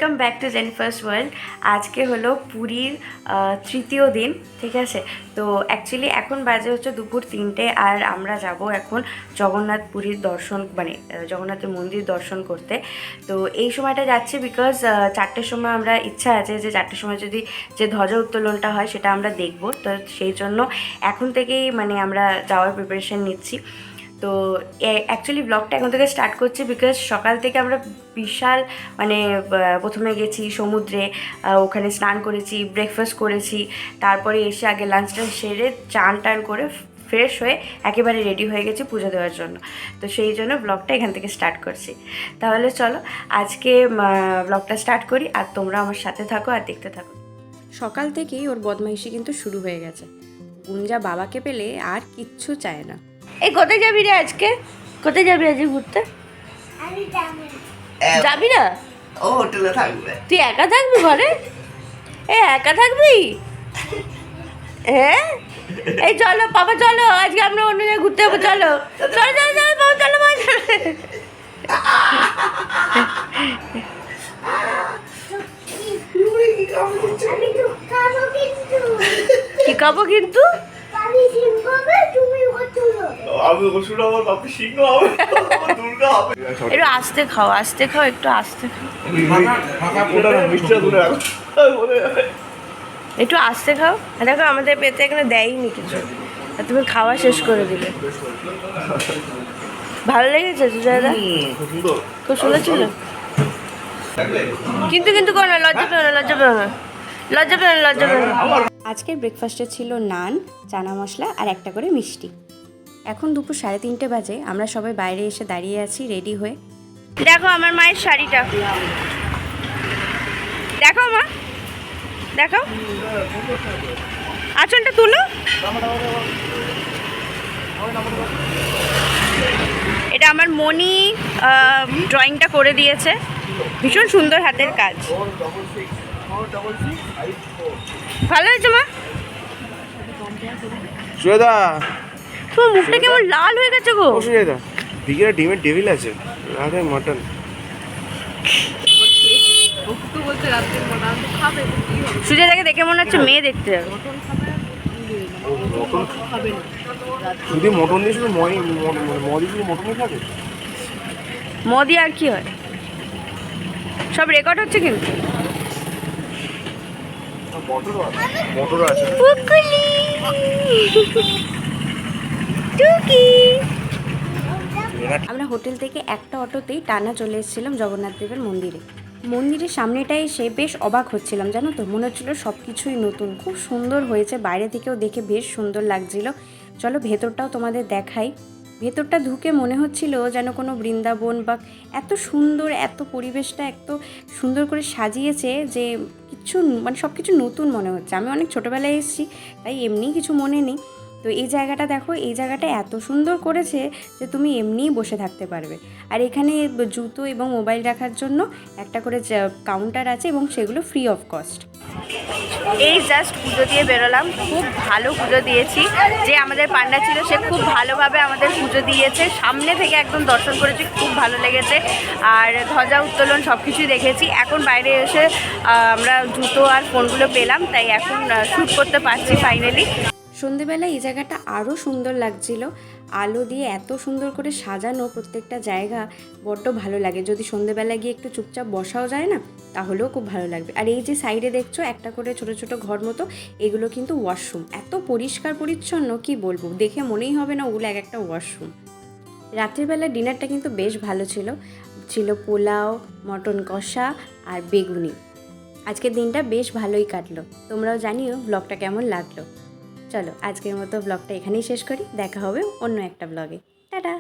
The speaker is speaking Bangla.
Welcome back to Jennifer's world. আজকে হলো পুরীর তৃতীয় দিন, ঠিক আছে। তো অ্যাকচুয়ালি এখন বাজে হচ্ছে দুপুর 3টে, আর আমরা যাব এখন জগন্নাথ পুরীর দর্শন মানে জগন্নাথের মন্দির দর্শন করতে। তো এই সময়টা যাচ্ছি বিকজ 4টের সময় আমরা ইচ্ছা আছে যে 4টের সময় যদি যে ধ্বজা উত্তোলনটা হয় সেটা আমরা দেখব। তো সেই জন্য এখন থেকেই মানে আমরা যাওয়ার প্রিপারেশন নিচ্ছি। তো অ্যাকচুয়ালি ব্লগটা এখন থেকে স্টার্ট করছি বিকজ সকাল থেকে আমরা বিশাল মানে প্রথমে গেছি সমুদ্রে, ওখানে স্নান করেছি, ব্রেকফাস্ট করেছি, তারপরে এসে আগে লাঞ্চটা সেরে চান টান করে ফ্রেশ হয়ে একেবারে রেডি হয়ে গেছি পুজো দেওয়ার জন্য। তো সেই জন্য ব্লগটা এখান থেকে স্টার্ট করছি। তাহলে চলো আজকে ব্লগটা স্টার্ট করি, আর তোমরা আমার সাথে থাকো আর দেখতে থাকো। সকাল থেকেই ওর বদমাইশি কিন্তু শুরু হয়ে গেছে। গুঞ্জা বাবাকে পেলে আর কিচ্ছু চায় না। এই কোথায় যাবি রে আজকে? কোথায় যাবি আজকে ঘুরতে? যাবি না? ও হোটেলে থাকবে। তুই একা থাকবি ঘরে? একা থাকবি? হ্যাঁ, এই চলো বাবা, চলো আজকে আমরা অন্য জায়গায় ঘুরতে যাবো। চলো চলো চলো চলো বাবা, চলো বাবা, চলো। কি খাবো কিন্তু? একটু আস্তে খাও, আস্তে খাও, একটু আস্তে খাও, একটু আস্তে খাও। দেখো আমাদের পেতে এখানে দেয়নি কিছু, আর তুমি খাওয়া শেষ করে দিলে। ভালো লেগেছে সুজয়দা? খুব সুন্দর ছিল। কিন্তু কিন্তু কোনো লজ্জা পেও না, লজ্জা পেও না, লজ্জা পেও না, লজ্জা পেও না। আজকের ব্রেকফাস্টে ছিল নান, চানা মশলা আর একটা করে মিষ্টি। এখন দুপুর 3:30 বাজে, আমরা সবাই বাইরে এসে দাঁড়িয়ে আছি রেডি হয়ে। দেখো আমার মায়ের শাড়িটা, দেখো মা, দেখো আঁচলটা তুলো। এটা আমার মনি ড্রয়িংটা করে দিয়েছে, ভীষণ সুন্দর হাতের কাজ, ভালো হয়েছে মা। সুজয়দা, তোমার মুখটা কেমন লাল হয়ে গেছে গো? সুজয়দা দিকে ডিমের টেবিল আছে, রাতে মাটন। সুজয়দাকে দেখে মনে হচ্ছে মেয়ে দেখতে যাবে। যদি মটন দিয়ে শুধু মদি শুধু মটনই খাবে? মোদি আর কি হয়, সব রেকর্ড হচ্ছে কিন্তু। মটর আছে। আমরা হোটেল থেকে একটা অটোতেই টানা চলে এসেছিলাম জগন্নাথ দেবের মন্দিরে। মন্দিরের সামনেটায় এসে বেশ অবাক হচ্ছিলাম, জানো তো, মনে হচ্ছিলো সব কিছুই নতুন, খুব সুন্দর হয়েছে, বাইরে থেকেও দেখে বেশ সুন্দর লাগছিল। চলো ভেতরটাও তোমাদের দেখাই। ভেতরটা ঢুকে মনে হচ্ছিল যেন কোনো বৃন্দাবন, বা এত সুন্দর, এত পরিবেশটা এত সুন্দর করে সাজিয়েছে যে কিছু মানে সব কিছু নতুন মনে হচ্ছে। আমি অনেক ছোটোবেলায় এসেছি, তাই এমনি কিছু মনে নেই। তো এই জায়গাটা দেখো, এই জায়গাটা এত সুন্দর করেছে যে তুমি এমনিই বসে থাকতে পারবে। আর এখানে জুতো এবং মোবাইল রাখার জন্য একটা করে কাউন্টার আছে, এবং সেগুলো ফ্রি অফ কস্ট। এই জাস্ট পুজো দিয়ে বেরোলাম, খুব ভালো পুজো দিয়েছি। যে আমাদের পান্ডা ছিল সে খুব ভালোভাবে আমাদের পুজো দিয়েছে, সামনে থেকে একদম দর্শন করেছি, খুব ভালো লেগেছে। আর ধ্বজা উত্তোলন সব কিছুই দেখেছি। এখন বাইরে এসে আমরা জুতো আর ফোনগুলো পেলাম, তাই এখন শ্যুট করতে পারছি ফাইনালি। সন্ধেবেলায় এই জায়গাটা আরও সুন্দর লাগছিল, আলো দিয়ে এত সুন্দর করে সাজানো প্রত্যেকটা জায়গা, বড্ড ভালো লাগে। যদি সন্ধেবেলায় গিয়ে একটু চুপচাপ বসাও যায় না, তাহলেও খুব ভালো লাগবে। আর এই যে সাইডে দেখছো একটা করে ছোট ছোট ঘর মতো, এগুলো কিন্তু ওয়াশরুম, এত পরিষ্কার পরিচ্ছন্ন কি বলবো, দেখে মনেই হবে না ওগুলো এক একটা ওয়াশরুম। রাত্রিবেলা ডিনারটা কিন্তু বেশ ভালো ছিল, ছিল পোলাও, মটন কষা আর বেগুনি। আজকের দিনটা বেশ ভালোই কাটলো। তোমরাও জানিও ব্লগটা কেমন লাগলো। চলো আজকের মতো ব্লগটা এখানেই শেষ করি, দেখা হবে অন্য একটা ব্লগে। টাটা।